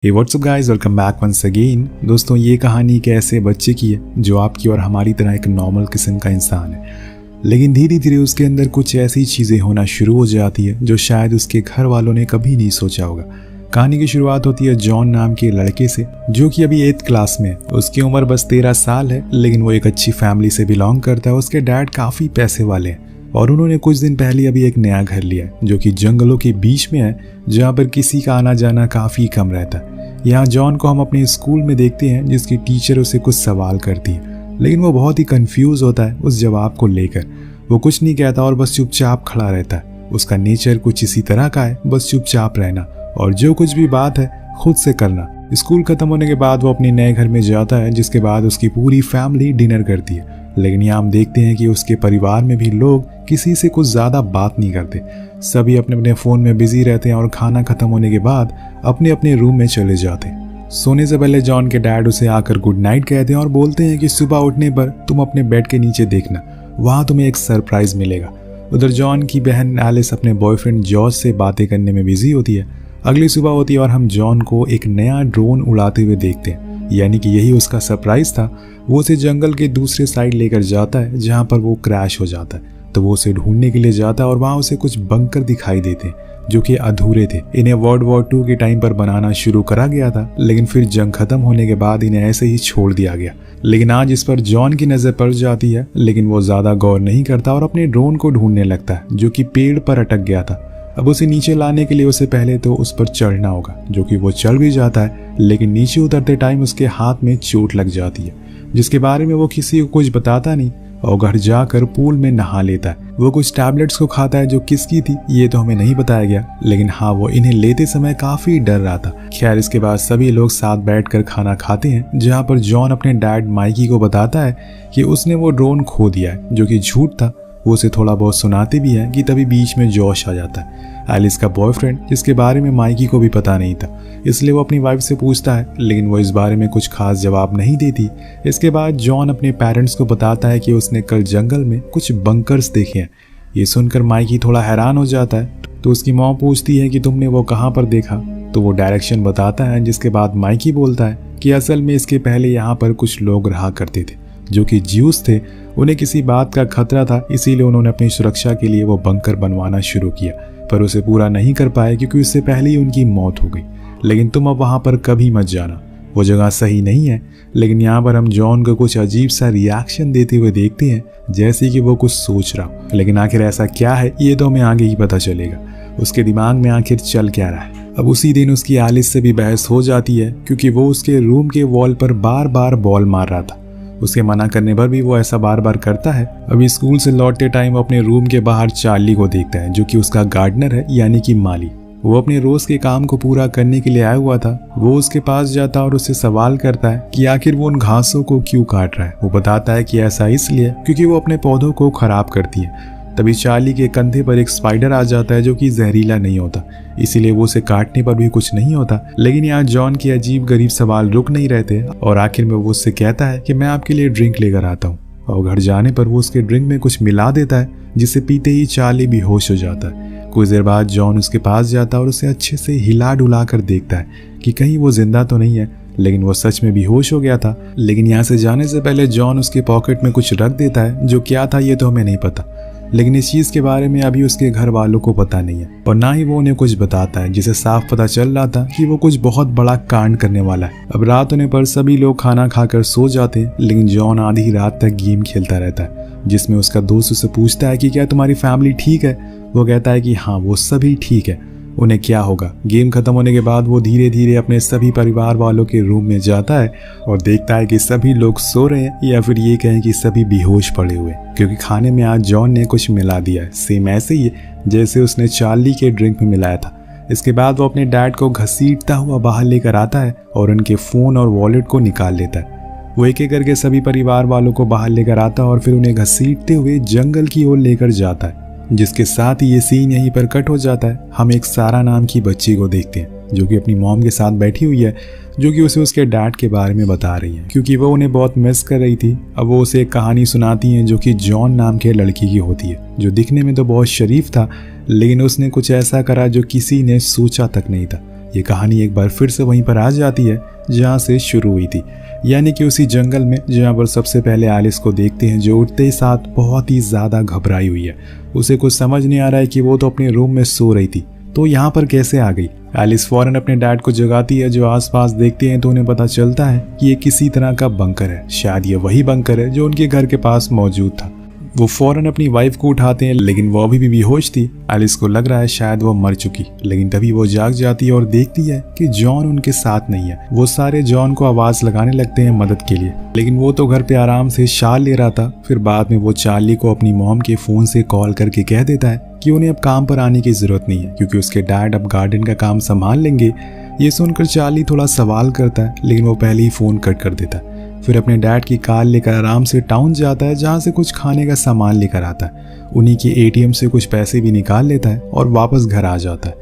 हे what's up guys, welcome back once again. दोस्तों, ये कहानी एक ऐसे बच्चे की है जो आपकी और हमारी तरह एक नॉर्मल किस्म का इंसान है, लेकिन धीरे धीरे उसके अंदर कुछ ऐसी चीज़ें होना शुरू हो जाती है जो शायद उसके घर वालों ने कभी नहीं सोचा होगा। कहानी की शुरुआत होती है जॉन नाम के लड़के से, जो कि अभी 8th क्लास में है। उसकी उम्र बस 13 साल है, लेकिन वो एक अच्छी फैमिली से बिलोंग करता है। उसके डैड काफ़ी पैसे वाले हैं और उन्होंने कुछ दिन पहले अभी एक नया घर लिया है जो कि जंगलों के बीच में है, जहाँ पर किसी का आना जाना काफ़ी कम रहता है। यहाँ जॉन को हम अपने स्कूल में देखते हैं, जिसकी टीचर उसे कुछ सवाल करती है, लेकिन वो बहुत ही कंफ्यूज होता है उस जवाब को लेकर। वो कुछ नहीं कहता और बस चुपचाप खड़ा रहता है। उसका नेचर कुछ इसी तरह का है, बस चुपचाप रहना और जो कुछ भी बात है खुद से करना। स्कूल खत्म होने के बाद वो अपने नए घर में जाता है, जिसके बाद उसकी पूरी फैमिली डिनर करती है। लेकिन यहाँ हम देखते हैं कि उसके परिवार में भी लोग किसी से कुछ ज़्यादा बात नहीं करते। सभी अपने अपने फ़ोन में बिजी रहते हैं और खाना खत्म होने के बाद अपने अपने रूम में चले जाते हैं। सोने से पहले जॉन के डैड उसे आकर गुड नाइट कहते हैं और बोलते हैं कि सुबह उठने पर तुम अपने बेड के नीचे देखना, वहाँ तुम्हें एक सरप्राइज़ मिलेगा। उधर जॉन की बहन एलिस अपने बॉयफ्रेंड जॉर्ज से बातें करने में बिजी होती है। अगली सुबह होती है और हम जॉन को एक नया ड्रोन उड़ाते हुए देखते हैं, यानी कि यही उसका सरप्राइज था। वो उसे जंगल के दूसरे साइड लेकर जाता है, जहाँ पर वो क्रैश हो जाता है। तो वो उसे ढूंढने के लिए जाता है और वहाँ उसे कुछ बंकर दिखाई देते हैं जो कि अधूरे थे। इन्हें वर्ल्ड वॉर 2 के टाइम पर बनाना शुरू करा गया था, लेकिन फिर जंग खत्म होने के बाद इन्हें ऐसे ही छोड़ दिया गया। लेकिन आज इस पर जॉन की नज़र पड़ जाती है, लेकिन वो ज़्यादा गौर नहीं करता और अपने ड्रोन को ढूंढने लगता है जो कि पेड़ पर अटक गया था। अब उसे नीचे लाने के लिए उसे पहले तो उस पर चढ़ना होगा, जो कि वो चढ़ भी जाता है, लेकिन नीचे उतरते टाइम उसके हाथ में चोट लग जाती है, जिसके बारे में वो किसी को कुछ बताता नहीं और घर जाकर पूल में नहा लेता है। वो कुछ टैबलेट्स को खाता है जो किसकी थी ये तो हमें नहीं बताया गया, लेकिन हाँ, वो इन्हें लेते समय काफी डर रहा था। खैर, इसके बाद सभी लोग साथ बैठकर खाना खाते हैं, जहाँ पर जॉन अपने डैड माइकी को बताता है कि उसने वो ड्रोन खो दिया है, जो कि झूठ था। वो उसे थोड़ा बहुत सुनाते भी हैं कि तभी बीच में जोश आ जाता है। एलिस का बॉयफ्रेंड, जिसके बारे में माइकी को भी पता नहीं था, इसलिए वो अपनी वाइफ से पूछता है, लेकिन वो इस बारे में कुछ खास जवाब नहीं देती। इसके बाद जॉन अपने पेरेंट्स को बताता है कि उसने कल जंगल में कुछ बंकर्स देखे हैं। ये सुनकर माइकी थोड़ा हैरान हो जाता है, तो उसकी मॉम पूछती है कि तुमने वो कहाँ पर देखा। तो वो डायरेक्शन बताता है, जिसके बाद माइकी बोलता है कि असल में इसके पहले यहाँ पर कुछ लोग रहा करते थे जो कि ज्यूस थे। उन्हें किसी बात का खतरा था, इसीलिए उन्होंने अपनी सुरक्षा के लिए वो बंकर बनवाना शुरू किया, पर उसे पूरा नहीं कर पाए क्योंकि उससे पहले ही उनकी मौत हो गई। लेकिन तुम अब वहाँ पर कभी मत जाना, वो जगह सही नहीं है। लेकिन यहाँ पर हम जॉन को कुछ अजीब सा रिएक्शन देते हुए देखते हैं, जैसे कि वो कुछ सोच रहा हो, लेकिन आखिर ऐसा क्या है ये तो हमें आगे ही पता चलेगा। उसके दिमाग में आखिर चल क्या रहा है। अब उसी दिन उसकी एलिस से भी बहस हो जाती है, क्योंकि वो उसके रूम के वॉल पर बार बार बॉल मार रहा था। उसके मना करने पर भी वो ऐसा बार बार करता है। अभी स्कूल से लौटते टाइम अपने रूम के बाहर चार्ली को देखता है, जो कि उसका गार्डनर है, यानी कि माली। वो अपने रोज के काम को पूरा करने के लिए आया हुआ था। वो उसके पास जाता और उससे सवाल करता है कि आखिर वो उन घासों को क्यों काट रहा है। वो बताता है कि ऐसा इसलिए क्योंकि वो अपने पौधों को खराब करती है। तभी चार्ली के कंधे पर एक स्पाइडर आ जाता है जो कि जहरीला नहीं होता, इसीलिए वो उसे काटने पर भी कुछ नहीं होता। लेकिन यहाँ जॉन के अजीब गरीब सवाल रुक नहीं रहते और आखिर में वो उससे कहता है कि मैं आपके लिए ड्रिंक लेकर आता हूँ। और घर जाने पर वो उसके ड्रिंक में कुछ मिला देता है, जिसे पीते ही चार्ली बेहोश हो जाता है। कुछ देर बाद जॉन उसके पास जाता है और उसे अच्छे से हिला डुला कर देखता है कि कहीं वो जिंदा तो नहीं है, लेकिन वो सच में बेहोश हो गया था। लेकिन यहाँ से जाने से पहले जॉन उसके पॉकेट में कुछ रख देता है, जो क्या था ये तो हमें नहीं पता, लेकिन इस चीज़ के बारे में अभी उसके घर वालों को पता नहीं है और ना ही वो उन्हें कुछ बताता है, जिसे साफ पता चल रहा था कि वो कुछ बहुत बड़ा कांड करने वाला है। अब रात होने पर सभी लोग खाना खाकर सो जाते हैं, लेकिन जॉन आधी रात तक गेम खेलता रहता है, जिसमें उसका दोस्त उसे पूछता है कि क्या तुम्हारी फैमिली ठीक है। वो कहता है कि हाँ, वो सभी ठीक है, उन्हें क्या होगा। गेम खत्म होने के बाद वो धीरे धीरे अपने सभी परिवार वालों के रूम में जाता है और देखता है कि सभी लोग सो रहे हैं, या फिर ये कहें कि सभी बेहोश पड़े हुए, क्योंकि खाने में आज जॉन ने कुछ मिला दिया है, सेम ऐसे ही जैसे उसने चार्ली के ड्रिंक में मिलाया था। इसके बाद वो अपने डैड को घसीटता हुआ बाहर लेकर आता है और उनके फ़ोन और वॉलेट को निकाल लेता है। वो एक एक करके सभी परिवार वालों को बाहर लेकर आता है और फिर उन्हें घसीटते हुए जंगल की ओर लेकर जाता है, जिसके साथ ही ये सीन यहीं पर कट हो जाता है। हम एक सारा नाम की बच्ची को देखते हैं, जो कि अपनी मॉम के साथ बैठी हुई है, जो कि उसे उसके डैड के बारे में बता रही है, क्योंकि वो उन्हें बहुत मिस कर रही थी। अब वो उसे एक कहानी सुनाती हैं जो कि जॉन नाम के लड़की की होती है, जो दिखने में तो बहुत शरीफ था, लेकिन उसने कुछ ऐसा करा जो किसी ने सोचा तक नहीं था। ये कहानी एक बार फिर से वहीं पर आ जाती है जहाँ से शुरू हुई थी, यानी कि उसी जंगल में जहाँ पर सबसे पहले एलिस को देखते हैं जो उठते ही साथ बहुत ही ज़्यादा घबराई हुई है। उसे कुछ समझ नहीं आ रहा है कि वो तो अपने रूम में सो रही थी, तो यहाँ पर कैसे आ गई। एलिस फौरन अपने डैड को जगाती है, जो आसपास देखते हैं तो उन्हें पता चलता है कि ये किसी तरह का बंकर है। शायद ये वही बंकर है जो उनके घर के पास मौजूद था। वो फौरन अपनी वाइफ को उठाते हैं, लेकिन वो अभी भी बेहोश थी। एलिस को लग रहा है शायद वो मर चुकी, लेकिन तभी वो जाग जाती है और देखती है कि जॉन उनके साथ नहीं है। वो सारे जॉन को आवाज लगाने लगते हैं मदद के लिए, लेकिन वो तो घर पे आराम से शाल ले रहा था। फिर बाद में वो चार्ली को अपनी मॉम के फोन से कॉल करके कह देता है कि उन्हें अब काम पर आने की जरूरत नहीं है, क्योंकि उसके डैड अब गार्डन का काम संभाल लेंगे। ये सुनकर चार्ली थोड़ा सवाल करता है, लेकिन वो पहले ही फोन कट कर देता है। फिर अपने डैड की कार लेकर आराम से टाउन जाता है, जहाँ से कुछ खाने का सामान लेकर आता है। उन्हीं के एटीएम से कुछ पैसे भी निकाल लेता है और वापस घर आ जाता है।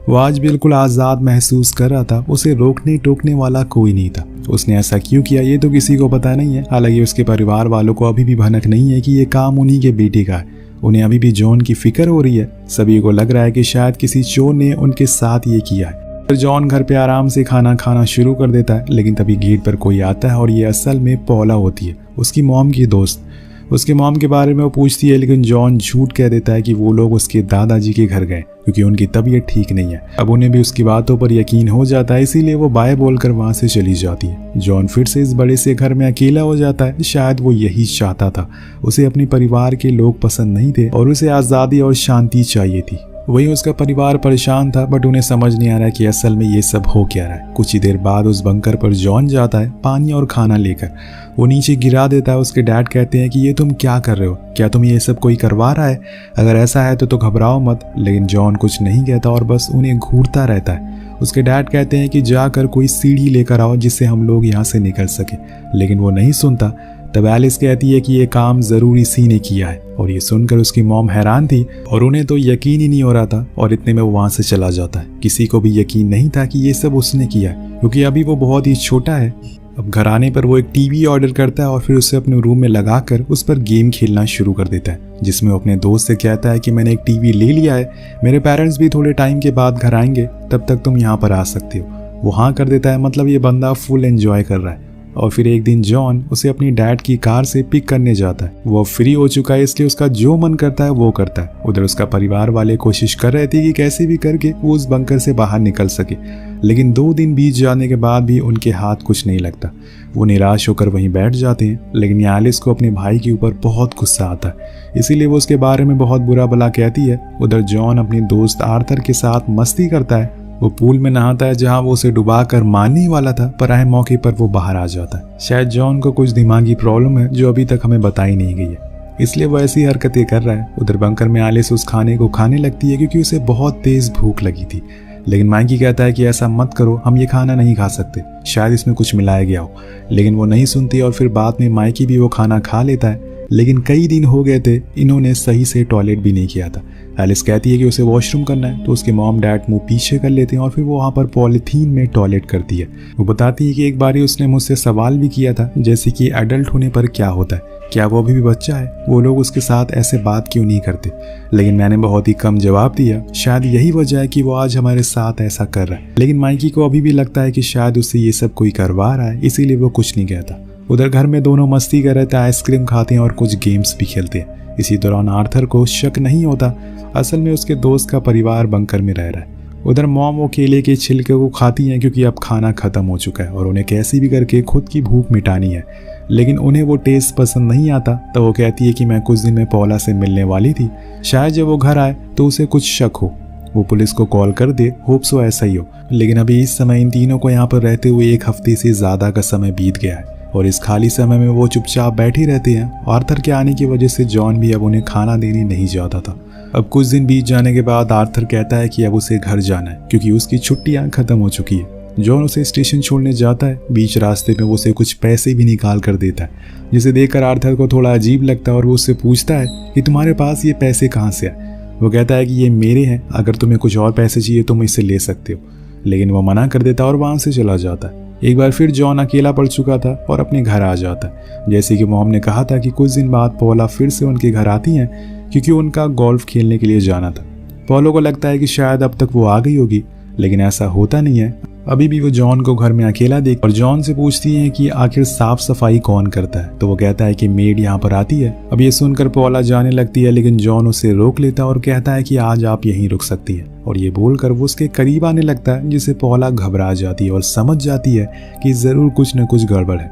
वो आज बिल्कुल आज़ाद महसूस कर रहा था। उसे रोकने टोकने वाला कोई नहीं था। उसने ऐसा क्यों किया ये तो किसी को पता नहीं है। हालांकि उसके परिवार वालों को अभी भी भनक नहीं है कि ये काम उन्हीं के बेटे का है। उन्हें अभी भी जॉन की फिक्र हो रही है। सभी को लग रहा है कि शायद किसी चोर ने उनके साथ ये किया है। जॉन घर पे आराम से खाना खाना शुरू कर देता है, लेकिन तभी गेट पर कोई आता है और ये असल में पॉला होती है, उसकी मॉम की दोस्त। उसके मॉम के बारे में वो पूछती है, लेकिन जॉन झूठ कह देता है कि वो लोग उसके दादाजी के घर गए क्योंकि उनकी तबीयत ठीक नहीं है। अब उन्हें भी उसकी बातों पर यकीन हो जाता है, इसीलिए वो बाय बोलकर वहां से चली जाती है। जॉन फिर से इस बड़े से घर में अकेला हो जाता है। शायद वो यही चाहता था। उसे अपने परिवार के लोग पसंद नहीं थे और उसे आज़ादी और शांति चाहिए थी। वहीं उसका परिवार परेशान था, बट उन्हें समझ नहीं आ रहा कि असल में ये सब हो क्या रहा है। कुछ ही देर बाद उस बंकर पर जॉन जाता है पानी और खाना लेकर। वो नीचे गिरा देता है। उसके डैड कहते हैं कि ये तुम क्या कर रहे हो, क्या तुम ये सब कोई करवा रहा है? अगर ऐसा है तो घबराओ मत। लेकिन जॉन कुछ नहीं कहता और बस उन्हें घूरता रहता है। उसके डैड कहते हैं कि जाकर कोई सीढ़ी लेकर आओ जिससे हम लोग यहाँ से निकल सके, लेकिन वो नहीं सुनता। तब एलिस कहती है कि ये काम जरूर इसी ने किया है, और ये सुनकर उसकी मॉम हैरान थी और उन्हें तो यकीन ही नहीं हो रहा था। और इतने में वो वहां से चला जाता है। किसी को भी यकीन नहीं था कि ये सब उसने किया है, क्योंकि अभी वो बहुत ही छोटा है। अब घर आने पर वो एक टीवी ऑर्डर करता है और फिर उसे अपने रूम में लगाकर उस पर गेम खेलना शुरू कर देता है, जिसमें वो अपने दोस्त से कहता है कि मैंने एक टीवी ले लिया है, मेरे पेरेंट्स भी थोड़े टाइम के बाद घर आएंगे, तब तक तुम यहाँ पर आ सकते हो। वो हाँ कर देता है, मतलब ये बंदा फुल एंजॉय कर रहा है। और फिर एक दिन जॉन उसे अपनी डैड की कार से पिक करने जाता है। वो फ्री हो चुका है, इसलिए उसका जो मन करता है वो करता है। उधर उसका परिवार वाले कोशिश कर रहे थे कि कैसे भी करके वो उस बंकर से बाहर निकल सके, लेकिन 2 दिन बीत जाने के बाद भी उनके हाथ कुछ नहीं लगता। वो निराश होकर वहीं बैठ जाते हैं। लेकिन एलिस को अपने भाई के ऊपर बहुत गुस्सा आता है, इसीलिए वो उसके बारे में बहुत बुरा भला कहती है। उधर जॉन अपने दोस्त आर्थर के साथ मस्ती करता है। वो पूल में नहाता है जहां वो उसे डुबा कर मारने वाला था, पर आए मौके पर वो बाहर आ जाता है। शायद जॉन को कुछ दिमागी प्रॉब्लम है जो अभी तक हमें बताई नहीं गई है, इसलिए वो ऐसी हरकतें कर रहा है। उधर बंकर में एलिस उस खाने को खाने लगती है क्योंकि उसे बहुत तेज भूख लगी थी। लेकिन माइकी कहता है कि ऐसा मत करो, हम ये खाना नहीं खा सकते, शायद इसमें कुछ मिलाया गया हो। लेकिन वो नहीं सुनती और फिर बाद में माइकी भी वो खाना खा लेता है। लेकिन कई दिन हो गए थे, इन्होंने सही से टॉयलेट भी नहीं किया था। एलिस कहती है कि उसे वॉशरूम करना है, तो उसके मॉम डैड मुंह पीछे कर लेते हैं और फिर वो वहाँ पर पॉलिथीन में टॉयलेट करती है। वो बताती है कि एक बारी उसने मुझसे सवाल भी किया था, जैसे कि एडल्ट होने पर क्या होता है, क्या वो अभी भी बच्चा है, वो लोग उसके साथ ऐसे बात क्यों नहीं करते। लेकिन मैंने बहुत ही कम जवाब दिया। शायद यही वजह है कि वो आज हमारे साथ ऐसा कर रहा है। लेकिन माइकी को अभी भी लगता है कि शायद उसे ये सब कोई करवा रहा है, इसीलिए वो कुछ नहीं कहता। उधर घर में दोनों मस्ती कर रहे थे, आइसक्रीम खाते हैं और कुछ गेम्स भी खेलते हैं। इसी दौरान आर्थर को शक नहीं होता, असल में उसके दोस्त का परिवार बंकर में रह रहा है। उधर मॉम वो केले के छिलके को खाती हैं क्योंकि अब खाना खत्म हो चुका है और उन्हें कैसे भी करके खुद की भूख मिटानी है। लेकिन उन्हें वो टेस्ट पसंद नहीं आता, तो वो कहती है कि मैं कुछ दिन में पॉला से मिलने वाली थी, शायद जब वो घर आए तो उसे कुछ शक हो, वो पुलिस को कॉल कर दे, होप सो ऐसा ही हो। लेकिन अभी इस समय इन तीनों को यहाँ पर रहते हुए 1 हफ्ते से ज़्यादा का समय बीत गया है और इस खाली समय में वो चुपचाप बैठी रहती हैं। आर्थर के आने की वजह से जॉन भी अब उन्हें खाना देने नहीं जाता था। अब कुछ दिन बीत जाने के बाद आर्थर कहता है कि अब उसे घर जाना है क्योंकि उसकी छुट्टियां खत्म हो चुकी है। जॉन उसे स्टेशन छोड़ने जाता है। बीच रास्ते में वो उसे कुछ पैसे भी निकाल कर देता है, जिसे देखकर आर्थर को थोड़ा अजीब लगता है और वो उससे पूछता है कि तुम्हारे पास ये पैसे कहाँ से आए। वो कहता है कि ये मेरे हैं, अगर तुम्हें कुछ और पैसे चाहिए तो मुझसे ले सकते हो। लेकिन वो मना कर देता और वहाँ से चला जाता है। एक बार फिर जॉन अकेला पड़ चुका था और अपने घर आ जाता है। जैसे कि मॉम ने कहा था कि कुछ दिन बाद पॉला फिर से उनके घर आती हैं क्योंकि उनका गोल्फ खेलने के लिए जाना था। पॉलो को लगता है कि शायद अब तक वो आ गई होगी, लेकिन ऐसा होता नहीं है। अभी भी वो जॉन को घर में अकेला देख और जॉन से पूछती है कि आखिर साफ सफाई कौन करता है। तो वो कहता है कि मेड यहाँ पर आती है। अब ये सुनकर पॉला जाने लगती है, लेकिन जॉन उसे रोक लेता है और कहता है कि आज आप यहीं रुक सकती है। और ये बोलकर वो उसके करीब आने लगता है, जिससे पॉला घबरा जाती है और समझ जाती है कि जरूर कुछ न कुछ गड़बड़ है।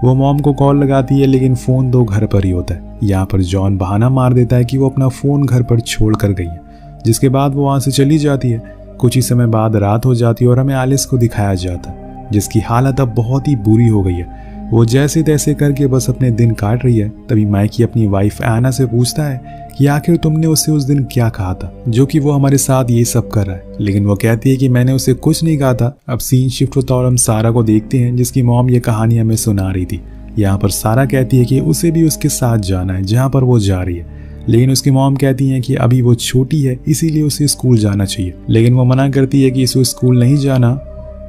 वो मॉम को कॉल लगाती है, लेकिन फोन तो घर पर ही होता है। यहाँ पर जॉन बहाना मार देता है कि वो अपना फोन घर पर छोड़ कर गई है, जिसके बाद वो वहाँ से चली जाती है। कुछ ही समय बाद रात हो जाती है और हमें एलिस को दिखाया जाता है, जिसकी हालत अब बहुत ही बुरी हो गई है। वो जैसे तैसे करके बस अपने दिन काट रही है। तभी माइकी अपनी वाइफ एना से पूछता है कि आखिर तुमने उसे उस दिन क्या कहा था, जो कि वो हमारे साथ ये सब कर रहा है। लेकिन वो कहती है कि मैंने उसे कुछ नहीं कहा था। अब सीन शिफ्ट होता और हम सारा को देखते हैं, जिसकी मॉम ये कहानी हमें सुना रही थी। यहाँ पर सारा कहती है कि उसे भी उसके साथ जाना है जहाँ पर वो जा रही है, लेकिन उसकी मॉम कहती है कि अभी वो छोटी है, इसीलिए उसे स्कूल जाना चाहिए। लेकिन वो मना करती है कि इसे स्कूल नहीं जाना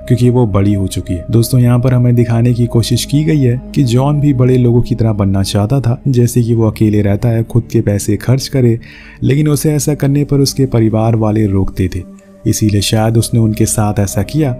क्योंकि वो बड़ी हो चुकी है। दोस्तों, यहाँ पर हमें दिखाने की कोशिश की गई है कि जॉन भी बड़े लोगों की तरह बनना चाहता था, जैसे कि वो अकेले रहता है, खुद के पैसे खर्च करे, लेकिन उसे ऐसा करने पर उसके परिवार वाले रोकते थे, इसीलिए शायद उसने उनके साथ ऐसा किया।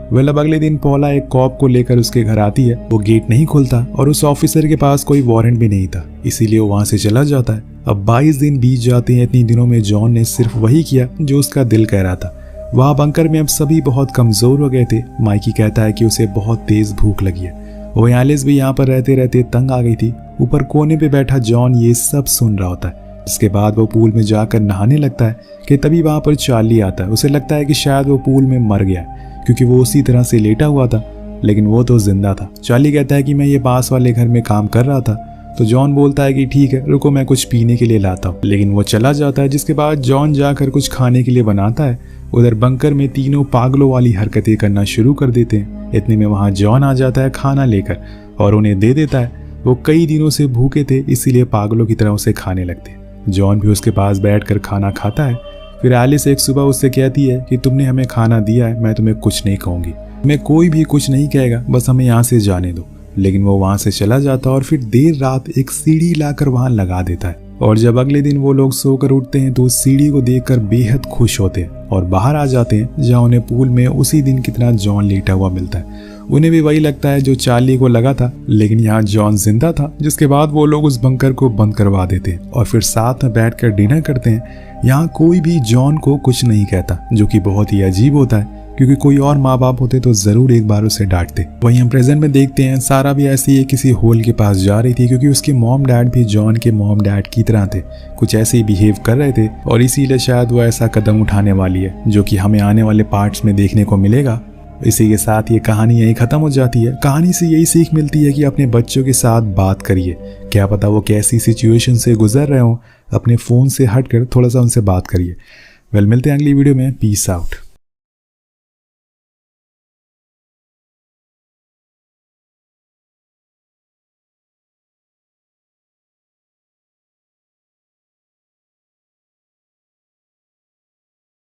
अब अगले दिन पॉला एक कॉप को लेकर उसके घर आती है। वो गेट नहीं खोलता और उस ऑफिसर के पास कोई वारंट भी नहीं था, इसीलिए वो वहां से चला जाता है। अब 22 दिन बीत जाते हैं। इतनी दिनों में जॉन ने सिर्फ वही किया जो उसका दिल कह रहा था। वहाँ बंकर में अब सभी बहुत कमजोर हो गए थे। माइकी कहता है कि उसे बहुत तेज भूख लगी है। वो एलिस भी यहाँ पर रहते रहते तंग आ गई थी। ऊपर कोने पे बैठा जॉन ये सब सुन रहा होता है। इसके बाद वो पूल में जाकर नहाने लगता है कि तभी वहां पर चार्ली आता है। उसे लगता है कि शायद वो पूल में मर गया क्योंकि वो उसी तरह से लेटा हुआ था, लेकिन वो तो जिंदा था। चार्ली कहता है कि मैं ये पास वाले घर में काम कर रहा था। तो जॉन बोलता है कि ठीक है, रुको मैं कुछ पीने के लिए लाता हूँ, लेकिन वो चला जाता है। जिसके बाद जॉन जाकर कुछ खाने के लिए बनाता है। उधर बंकर में तीनों पागलों वाली हरकतें करना शुरू कर देते हैं। इतने में वहाँ जॉन आ जाता है खाना लेकर और उन्हें दे देता है। वो कई दिनों से भूखे थे, इसीलिए पागलों की तरह उसे खाने लगते। जॉन भी उसके पास बैठकर खाना खाता है। फिर एलिस एक सुबह उससे कहती है कि तुमने हमें खाना दिया है, मैं तुम्हें कुछ नहीं कहूंगी, मैं कोई भी कुछ नहीं कहेगा, बस हमें यहाँ से जाने दो। लेकिन वो वहां से चला जाता और फिर देर रात एक सीढ़ी लाकर वहां लगा देता है। और जब अगले दिन वो लोग सोकर उठते हैं तो उस सीढ़ी को देखकर बेहद खुश होते हैं और बाहर आ जाते हैं, जहाँ उन्हें पूल में उसी दिन की तरह जॉन लेटा हुआ मिलता है। उन्हें भी वही लगता है जो चार्ली को लगा था, लेकिन यहाँ जॉन जिंदा था। जिसके बाद वो लोग उस बंकर को बंद करवा देते हैं और फिर साथ में बैठकर डिनर करते हैं। यहाँ कोई भी जॉन को कुछ नहीं कहता, जो कि बहुत ही अजीब होता है, क्योंकि कोई और माँ बाप होते तो जरूर एक बार उसे डांटते। वहीं हम प्रेजेंट में देखते हैं सारा भी ऐसी ही किसी होल के पास जा रही थी, क्योंकि उसके मॉम डैड भी जॉन के मॉम डैड की तरह थे, कुछ ऐसे ही बिहेव कर रहे थे और इसीलिए शायद वो ऐसा कदम उठाने वाली है, जो कि हमें आने वाले पार्ट्स में देखने को मिलेगा। इसी के साथ ये कहानी यहीं खत्म हो जाती है। कहानी से यही सीख मिलती है कि अपने बच्चों के साथ बात करिए, क्या पता वो कैसी सिचुएशन से गुजर रहे हो, अपने फोन से हटकर थोड़ा सा उनसे बात करिए। मिलते हैं अगली वीडियो में। Peace out.